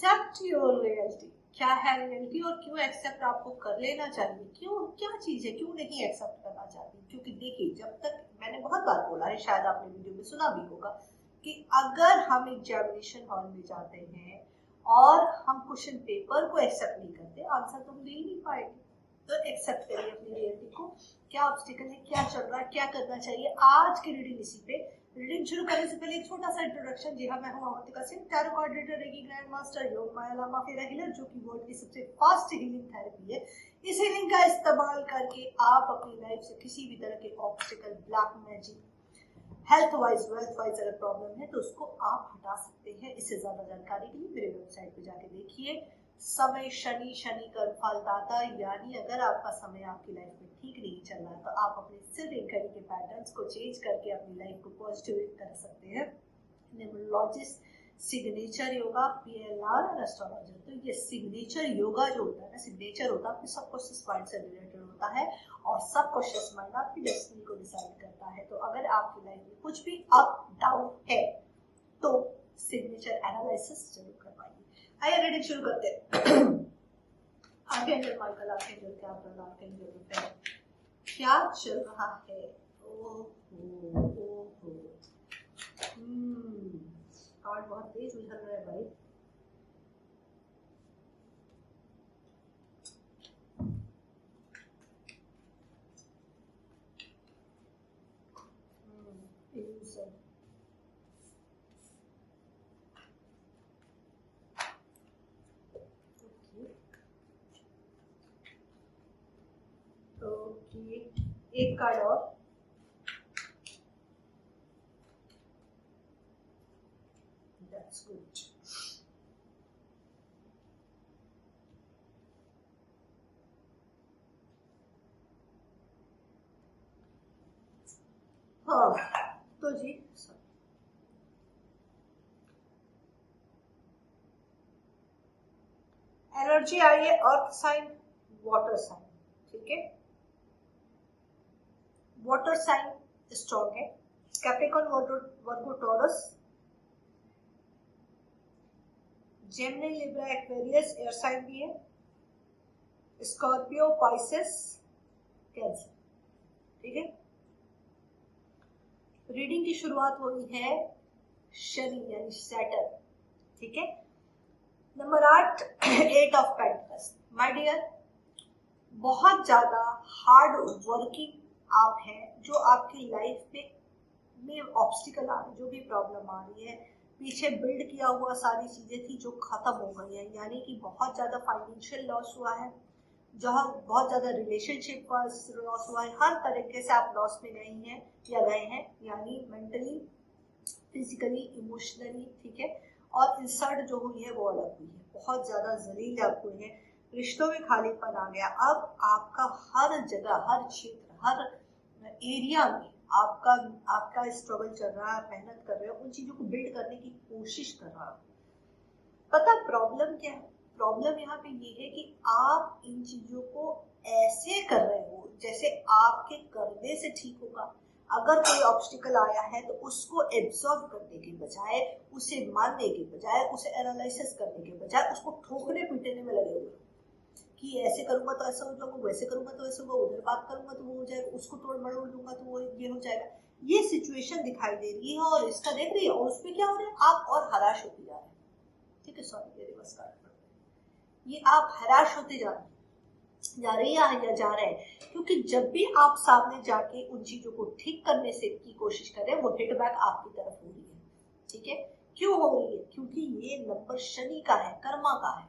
Accept your reality. क्या है reality और क्यों एक्सेप्ट आपको कर लेना चाहिए, क्यों, क्या चीज है, क्यों नहीं एक्सेप्ट करना चाहिए? क्योंकि देखिए, जब तक, मैंने बहुत बार बोला है, शायद आपने वीडियो में सुना भी होगा, कि अगर हम एग्जामिनेशन हॉल में जाते हैं और हम क्वेश्चन पेपर को एक्सेप्ट नहीं करते, आंसर तो हम दे ही नहीं पाएंगे। तो एक्सेप्ट करिए अपनी रियलिटी को, क्या ऑब्स्टिकल है, क्या चल रहा है, क्या करना चाहिए। आज की रीडिंग इसी पे। रीडिंग शुरू करने से पहले एक छोटा सा इंट्रोडक्शन। जी हाँ, मैं हूँ Avantika Singh, tarot card reader, reiki grand master, योग माया लामा फेरा हीलर, जो कि वर्ल्ड की सबसे फास्ट हीलिंग थेरेपी है। इस हीलिंग का इस्तेमाल करके आप अपनी लाइफ से किसी भी तरह के obstacle, black magic, health wise, wealth wise अगर प्रॉब्लम है तो उसको आप हटा सकते हैं। इससे ज्यादा जानकारी के लिए मेरे वेबसाइट पे जाके देखिए। समय शनि, शनि कर्म फलदाता, यानी अगर आपका समय आपकी लाइफ में ठीक नहीं चल रहा है तो आप अपने सिर्फ एक घड़ी के पैटर्न्स को चेंज करके अपनी लाइफ को पॉजिटिव कर सकते हैं। न्यूमरोलॉजिस्ट, सिग्नेचर योगा, पीएलआर और एस्ट्रोलॉजर। तो ये सिग्नेचर योगा जो होता है ना, सिग्नेचर होता है आपके सबकॉन्शियस माइंड से रिलेटेड होता है, और सबकॉन्शियस माइंड आपकी डेस्टिनी को डिसाइड करता है। तो अगर आपकी लाइफ में कुछ भी अप डाउन है तो सिग्नेचर एनालिसिस जरूर करवाइए। आइए रीडिंग शुरू करते हैं। Archangel Michael, archangel Gabriel, archangel Raphael, क्या चल रहा है? कार्ड बहुत तेज उछल रहा है भाई। एक कार्ड और, दैट्स गुड। हाँ तो जी, एनर्जी आई है अर्थ साइन, वाटर साइन, ठीक है। वाटर साइन स्ट्रॉन्ग है, Capricorn, Virgo, Taurus, Gemini, Libra, Aquarius, air sign भी है, स्कॉर्पियो, पाइसेस, कैंसर, ठीक है। रीडिंग की शुरुआत हुई है शनि यानी सैटर्न, ठीक है। Number 8, 8 of pentacles. My dear, बहुत ज्यादा हार्ड वर्किंग आप हैं, जो आपकी लाइफ में ऑब्स्टिकल आ रही, जो भी प्रॉब्लम आ रही है, पीछे बिल्ड किया हुआ सारी चीजें थी जो खत्म हो गई है। यानी कि बहुत ज्यादा फाइनेंशियल लॉस हुआ है, जहाँ बहुत ज्यादा रिलेशनशिप का लॉस हुआ है, हर तरीके से आप लॉस में गई हैं या गए हैं, यानी मेंटली, फिजिकली, इमोशनली, ठीक है। और इंसल्ट जो हुई है वो अलग हुई है, बहुत ज्यादा जलील आप हुई है, रिश्तों में खालीपन आ गया। अब आपका हर जगह, हर क्षेत्र, हर एरिया में आपका आपका स्ट्रगल चल रहा है, मेहनत कर रहे हो, उन चीजों को बिल्ड करने की कोशिश कर रहा हो। पता प्रॉब्लम क्या है? प्रॉब्लम यहाँ पे ये है कि आप इन चीजों को ऐसे कर रहे हो जैसे आपके करने से ठीक होगा। अगर कोई ऑब्स्टिकल आया है तो उसको एब्जॉर्ब करने के बजाय, उसे मानने के बजाय, उसे एनालिसिस करने के बजाय, उसको ठोकने पीटने में लगे हुए कि ऐसे करूंगा तो ऐसा हो जाऊंगा, वैसे करूंगा तो ऐसे होगा, उधर बात करूंगा तो वो हो जाएगा, उसको तोड़ मरोड़ दूंगा तो वो ये हो जाएगा। ये सिचुएशन दिखाई दे रही है और इसका देख रही है, और उसमें क्या हो रहा है, आप और हराश होते जा रहे हैं, ठीक है। सॉरी, मेरे बस कार्ड, ये आप हराश होते जा रही है या जा रहे हैं, क्योंकि जब भी आप सामने जाके उन चीजों को ठीक करने से की कोशिश कर रहे हैं, वो हिट बैक आपकी तरफ हो रही है, ठीक है। क्यों हो रही है? क्योंकि ये नंबर शनि का है, कर्मा का है।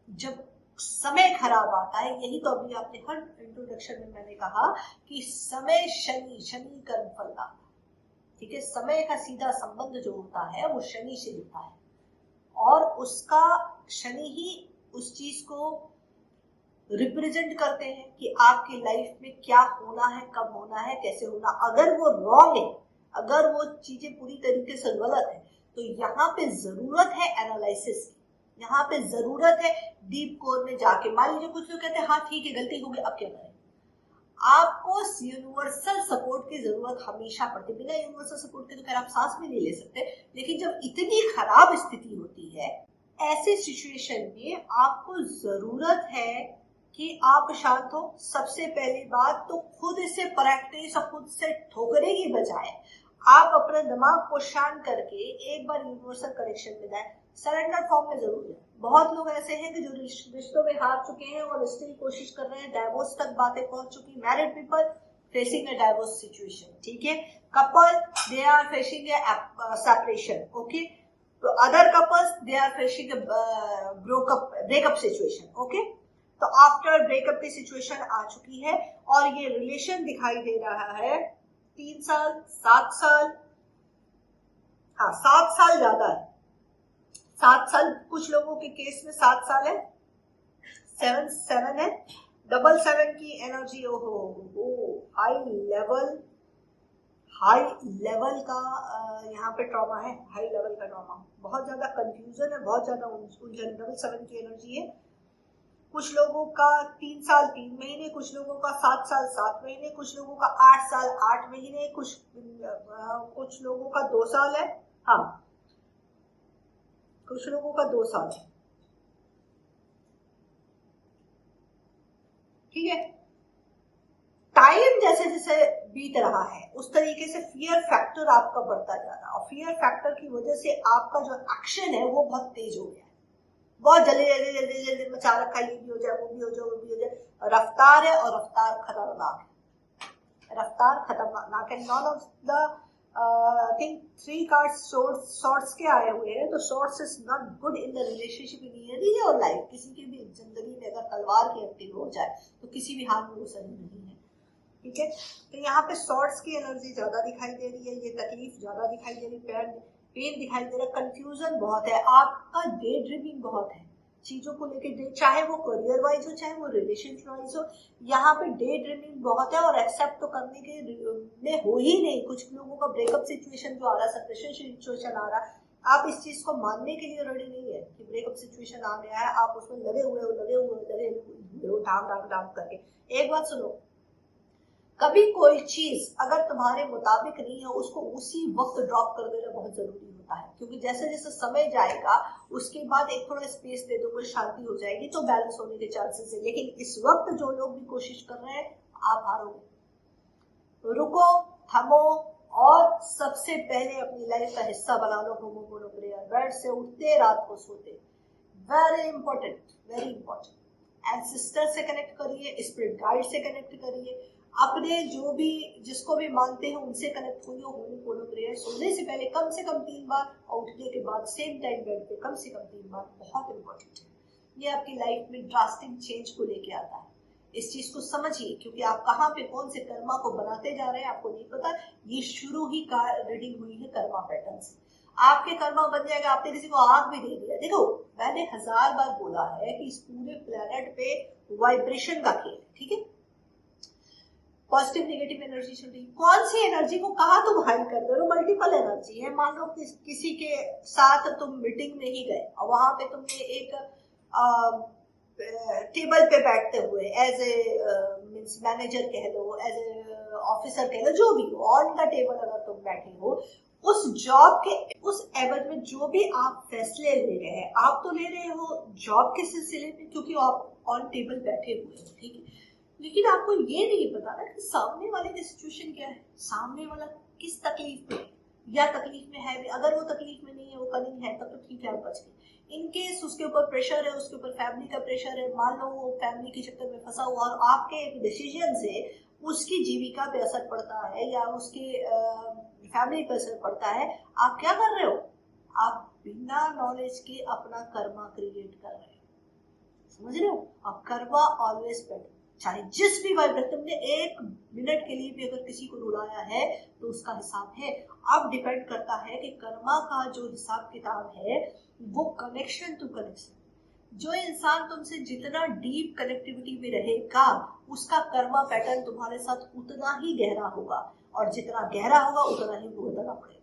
जब समय खराब आता है, यही तो अभी आपने हर इंट्रोडक्शन में मैंने कहा कि समय शनि, शनि कर्म फलदाता, ठीक है। समय का सीधा संबंध जो होता है वो शनि से होता है, और उसका शनि ही उस चीज को रिप्रेजेंट करते हैं कि आपकी लाइफ में क्या होना है, कब होना है, कैसे होना। अगर वो रॉन्ग है, अगर वो चीजें पूरी तरीके से गलत है, तो यहाँ पे जरूरत है एनालिसिस की, यहाँ पे जरूरत है डीप कोर में जाके। मान लीजिए कुछ लोग कहते हैं हाँ ठीक है गलती हो गई, अब क्या करें? आपको यूनिवर्सल सपोर्ट की जरूरत हमेशा पड़ती है। बिना यूनिवर्सल सपोर्ट के तो खैर आप सांस भी नहीं ले सकते, लेकिन जब इतनी खराब स्थिति होती है, ऐसे सिचुएशन में आपको जरूरत है कि आप शांत हो। सबसे पहली बात तो खुद से प्रैक्टिस और खुद से ठोकरे की बजाय आप अपने दिमाग को शांत करके एक बार यूनिवर्सल कनेक्शन में जाए। सरेंडर फॉर्म में जरूर है। बहुत लोग ऐसे हैं कि जो रिश्तों में हार चुके हैं और स्टिल कोशिश कर रहे हैं, डाइवोर्स तक बातें पहुंच चुकी। Married people facing a divorce situation, ठीक है। Couple they are facing a separation, okay. तो other couples they are facing breakup situation, okay. तो आफ्टर ब्रेकअप की सिचुएशन आ चुकी है और ये रिलेशन दिखाई दे रहा है 3 साल 7 साल, हाँ 7 साल ज्यादा है। 7 साल कुछ लोगों के केस में 7 साल है, 7 है, 7 की एनर्जी। ओहो हाई लेवल का यहाँ पे ट्रॉमा है, हाई लेवल का ट्रॉमा। बहुत ज्यादा कंफ्यूजन है, बहुत ज्यादा उलझन। 7 की एनर्जी है। कुछ लोगों का 3 साल 3 महीने, कुछ लोगों का 7 साल 7 महीने, कुछ लोगों का 8 साल 8 महीने, कुछ लोगों का 2 साल है, हाँ कुछ लोगों का 2 साल है, ठीक है। टाइम जैसे जैसे बीत रहा है उस तरीके से फियर फैक्टर आपका बढ़ता जा रहा है और फियर फैक्टर की वजह से आपका जो एक्शन है वो बहुत तेज हो गया है। बहुत जल्दी जल्दी जल्दी जल्दी मचा रखा, ये भी हो जाए, वो भी हो जाए, वो भी हो जाए। रफ्तार है और रफ्तार खतरनाक है, रफ्तार खतरनाक है। None of the think 3 cards shorts के आए हुए हैं, तो shorts is not good in the relationship in your life. किसी की भी जिंदगी में अगर तलवार की एक्टिव हो जाए तो किसी भी हाल में वो सही नहीं है, ठीक है। तो यहाँ पे शॉर्ट्स की एनर्जी ज्यादा दिखाई दे रही है, ये तकलीफ ज्यादा दिखाई दे रही है, पेन दिखाई दे रहा है, कंफ्यूजन बहुत है, आपका डे ड्रीमिंग बहुत है चीजों को लेके, चाहे वो करियर वाइज हो चाहे वो रिलेशनशिप वाइज हो। यहाँ पे डे ड्रीमिंग बहुत है और एक्सेप्ट तो करने के में हो ही नहीं। कुछ लोगों का ब्रेकअप सिचुएशन जो आ रहा है, सेपरेशन सिचुएशन आ रहा है, आप इस चीज को मानने के लिए रेडी नहीं है कि ब्रेकअप सिचुएशन आ गया है। आप उसमें लगे हुए डाम करके। एक बात सुनो, कभी कोई चीज अगर तुम्हारे मुताबिक नहीं है उसको उसी वक्त ड्रॉप कर देना बहुत जरूरी होता है, क्योंकि जैसे जैसे समय जाएगा उसके बाद एक थोड़ा स्पेस दे दो, कोई शांति हो जाएगी तो बैलेंस होने के चांसेस है। लेकिन इस वक्त जो लोग भी कोशिश कर रहे हैं आप हारोगे। रुको, थमो और सबसे पहले अपनी लाइफ का हिस्सा बना लो होमोपोनो प्रेयर। बेड से उठते रात को सोते, very important, very important. Ancestor से कनेक्ट करिए, स्पिरिट गाइड से कनेक्ट करिए, अपने जो भी जिसको भी मानते हैं उनसे कनेक्ट हुई हो। होमोपोनो प्रेयर सोने से पहले कम से कम 3 बार और उठने के बाद सेम टाइम बेड पे कम से कम 3 बार, बहुत इंपॉर्टेंट है। ये आपकी लाइफ में ड्रास्टिक चेंज को लेके आता है। इस चीज को समझिए, क्योंकि आप कहाँ पे कौन से कर्मा को बनाते जा रहे हैं आपको नहीं पता। ये शुरू ही रीडिंग हुई है कर्मा पैटर्न से। आपके कर्मा बन जाएगा। आपने किसी को आग भी दे दिया, देखो मैंने 1000 बार बोला है कि इस पूरे प्लेनेट पे वाइब्रेशन का खेल, ठीक है। पॉजिटिव नेगेटिव एनर्जी चल रही, कौन सी एनर्जी को कहाँ तुम हाई कर दे रहे हो। मल्टीपल एनर्जी है। मान लो किसी के साथ तुम मीटिंग में ही गए और वहां पे तुमने एक टेबल पे बैठते हुए एज ए मीन्स मैनेजर कह लो, एज ए ऑफिसर कह लो, जो भी हो, ऑन द टेबल अगर तुम बैठे हो, उस जॉब के उस एवज में जो भी आप फैसले ले रहे हैं, आप तो ले रहे हो जॉब के सिलसिले में क्योंकि आप ऑन टेबल बैठे हुए हो, ठीक है। लेकिन आपको ये नहीं पता ना कि सामने वाले की सिचुएशन क्या है, सामने वाला किस तकलीफ में है या तकलीफ में है भी। अगर वो तकलीफ में नहीं है, वो कनिंग है, तब तो ठीक है, आप बच गए। इनकेस उसके ऊपर प्रेशर है, उसके ऊपर फैमिली का प्रेशर है, मान लो वो फैमिली के चक्कर में फंसा हुआ और आपके एक डिसीजन से उसकी जीविका पे असर पड़ता है या उसके फैमिली पे असर पड़ता है, आप क्या कर रहे हो? आप बिना नॉलेज के अपना कर्मा क्रिएट कर रहे हो, समझ रहे हो? अब कर्मा ऑलवेज बेटर, चाहे जिस भी वाइब्रेशन ने 1 मिनट के लिए भी अगर किसी को रुलाया है तो उसका हिसाब है। अब डिपेंड करता है कि कर्मा का जो हिसाब किताब है वो कनेक्शन टू कनेक्शन। जो इंसान तुमसे जितना डीप कनेक्टिविटी में रहेगा उसका कर्मा पैटर्न तुम्हारे साथ उतना ही गहरा होगा, और जितना गहरा होगा उतना ही भुगतना पड़ेगा।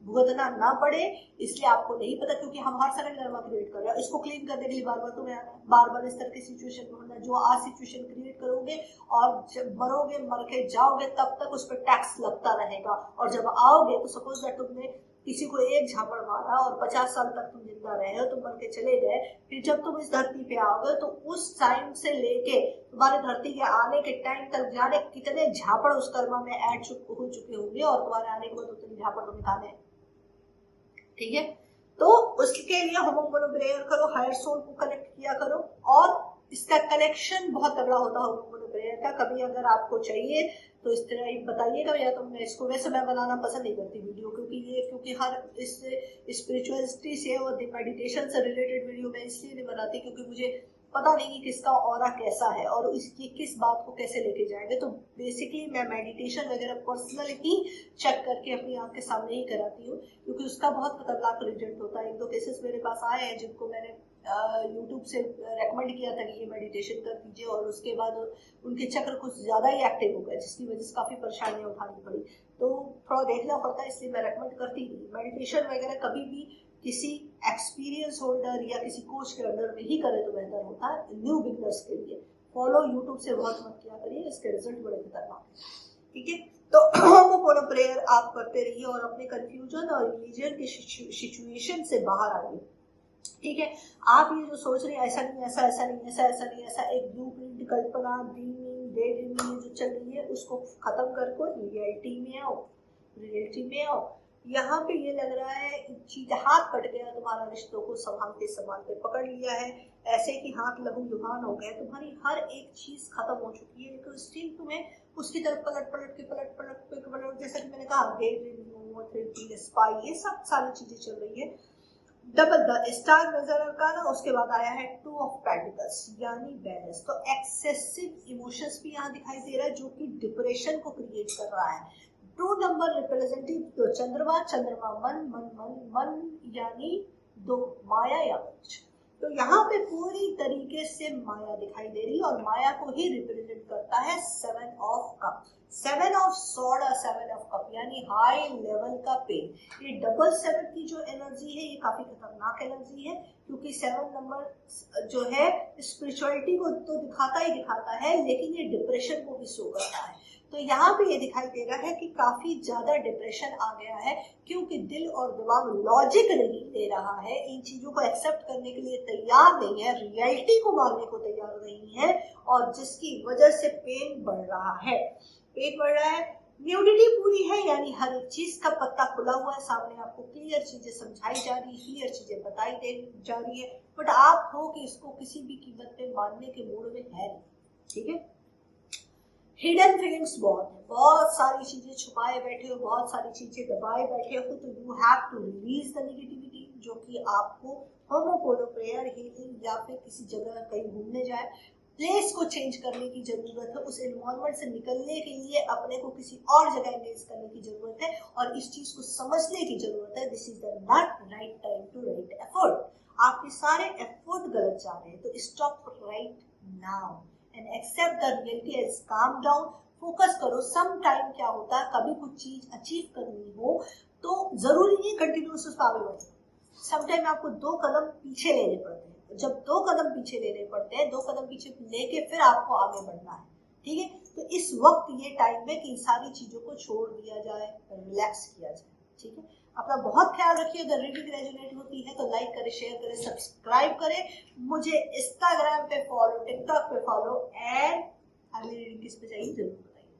भुगतना ना पड़े इसलिए आपको नहीं पता, क्योंकि हम हर समय कर्मा क्रिएट कर रहे हैं। इसको क्लीन करने के लिए बार बार तुम्हें बार बार इस तरह की सिचुएशन में होना, जो आज सिचुएशन क्रिएट करोगे और जब मरोगे, मर के जाओगे, तब तक उस पर टैक्स लगता रहेगा। और जब आओगे तो सपोज दैट तुमने किसी को एक झापड़ मारा और 50 साल तक तुम जिंदा रहे हो, तुम मर के चले गए, फिर जब तुम इस धरती पे आओगे तो उस टाइम से लेके तुम्हारे धरती के आने के टाइम तक जाने कितने झापड़ उस कर्मा में ऐड हो चुके होंगे और तुम्हारे आने के बाद उतने झापड़ तुम्हें खाने हैं। ठीक है, तो उसके लिए होम बोलो, प्रेयर करो, हायर सोल को कनेक्ट किया करो, और इसका कनेक्शन बहुत तगड़ा होता है होम बोलो प्रेयर का। कभी अगर आपको चाहिए तो इस तरह बताइएगा, या तो मैं इसको, वैसे मैं बनाना पसंद नहीं करती वीडियो, क्योंकि हर इस स्पिरिचुअलिटी से और मेडिटेशन से रिलेटेड वीडियो मैं इसलिए नहीं बनाती क्योंकि मुझे पता नहीं कि किसका ऑरा कैसा है और इसकी किस बात को कैसे लेके जाएंगे। तो बेसिकली मैं मेडिटेशन वगैरह पर्सनल ही चेक करके अपनी आंख के सामने ही कराती हूँ, क्योंकि उसका बहुत खतरनाक रिजल्ट होता है। 1-2 केसेस मेरे पास आए हैं जिनको मैंने यूट्यूब से रेकमेंड किया था कि ये मेडिटेशन कर दीजिए, और उसके बाद उनके चक्र कुछ ज़्यादा ही एक्टिव हो गए, जिसकी वजह से काफ़ी परेशानियाँ उठानी पड़ी। तो थोड़ा देखना पड़ता है, इसलिए मैं रेकमेंड करती नहीं। मेडिटेशन वगैरह कभी भी किसी एक्सपीरियंस होल्डर या किसी कोच के अंडर में ही करे तो बेहतर होता है। न्यू बिगनर्स के लिए फॉलो यूट्यूब से बहुत मत किया करिए, इसके रिजल्ट बड़े खतरनाक है। ठीक है, तो होमोपोनो प्रेयर आप करते रहिए और अपने कंफ्यूजन और रिलीजन के सिचुएशन से बाहर आइए। ठीक है, आप ये जो सोच रहे हैं ऐसा नहीं, ऐसा ऐसा नहीं, ऐसा ऐसा नहीं, ऐसा एक ब्लूप्रिंट, कल्पना, ड्रीमिंग, डे ड्रीमिंग जो चल रही है उसको खत्म कर रियलिटी में आओ, रियलिटी में आओ। यहाँ पे ये लग रहा है चीज हाथ कट गया तुम्हारा, रिश्तों को संभालते संभालते पकड़ लिया है, ऐसे कि हाथ लहू लुहान हो गया, तुम्हारी हर एक चीज खत्म हो चुकी है, लेकिन स्टिल तुम्हें उसकी तरफ पलट पलट के जैसा कि मैंने कहा, डे ड्रीमिंग, स्पाई, ये सब सारी चीजें चल रही है। डबल द स्टार नजर आना, उसके बाद आया है 2 ऑफ पेंटिकल्स यानी बैलेंस। तो एक्सेसिव इमोशंस भी यहाँ दिखाई दे रहा है जो कि डिप्रेशन को क्रिएट कर रहा है। 2 नंबर रिप्रेजेंटेटिव तो चंद्रमा, चंद्रमा मन मन मन मन यानी 2 माया या कुछ। तो यहाँ पे पूरी तरीके से माया दिखाई दे रही है और माया को ही रिप्रेजेंट करता है 7 ऑफ कप, 7 ऑफ सॉर्ड और 7 ऑफ कप यानी हाई लेवल का पेन। ये डबल 7 की जो एनर्जी है ये काफी खतरनाक एनर्जी है, क्योंकि 7 नंबर जो है स्पिरिचुअलिटी को तो दिखाता ही दिखाता है, लेकिन ये डिप्रेशन को भी शो करता है। तो यहाँ पे ये दिखाई दे रहा है कि काफी ज्यादा डिप्रेशन आ गया है, क्योंकि दिल और दिमाग लॉजिक नहीं ले रहा है, इन चीजों को एक्सेप्ट करने के लिए तैयार नहीं है, रियलिटी को मानने को तैयार नहीं है, और जिसकी वजह से पेन बढ़ रहा है। पेन बढ़ रहा है, न्यूडिटी पूरी है, यानी हर एक चीज का पत्ता खुला हुआ है, सामने आपको क्लियर चीजें समझाई जा रही है, क्लियर चीजें बताई दे जा रही है, बट आप हो कि इसको किसी भी कीमत पे मानने के मूड में है। ठीक है, हिडन फीलिंग्स बहुत है, बहुत सारी चीजें छुपाए बैठे हो, बहुत सारी चीजें दबाए बैठे हो, तो you have to release the negativity, जो कि आपको होमोपोलो प्रेयर, हीलिंग या फिर किसी जगह कहीं घूमने जाए, प्लेस को चेंज करने की जरूरत है, उस एनवायरमेंट से निकलने के लिए अपने को किसी और जगह एंगेज करने की जरूरत है, और इस चीज को समझने की जरूरत है। This is the not right time to right effort. आपके सारे एफर्ट गलत जा रहे हैं, तो stop right now and accept the reality as calm down, focus करो। सम टाइम क्या होता है, कभी कुछ चीज अचीव करनी हो तो जरूरी नहीं कंटिन्यूस उस पर आगे बढ़ना, सम टाइम आपको 2 कदम पीछे लेने पड़ते हैं। जब 2 कदम पीछे लेने पड़ते हैं, 2 कदम पीछे लेके फिर आपको आगे बढ़ना है। ठीक है, तो इस वक्त ये टाइम है कि इन सारी चीजों को छोड़ दिया जाए, रिलैक्स किया जाए। ठीक है, अपना बहुत ख्याल रखिए। अगर रीडिंग रेजोनेट होती है तो लाइक करें, शेयर करें, सब्सक्राइब करें, मुझे इंस्टाग्राम पे फॉलो, टिकटॉक पे फॉलो, एंड अगली रीडिंग किस पे चाहिए जरूर।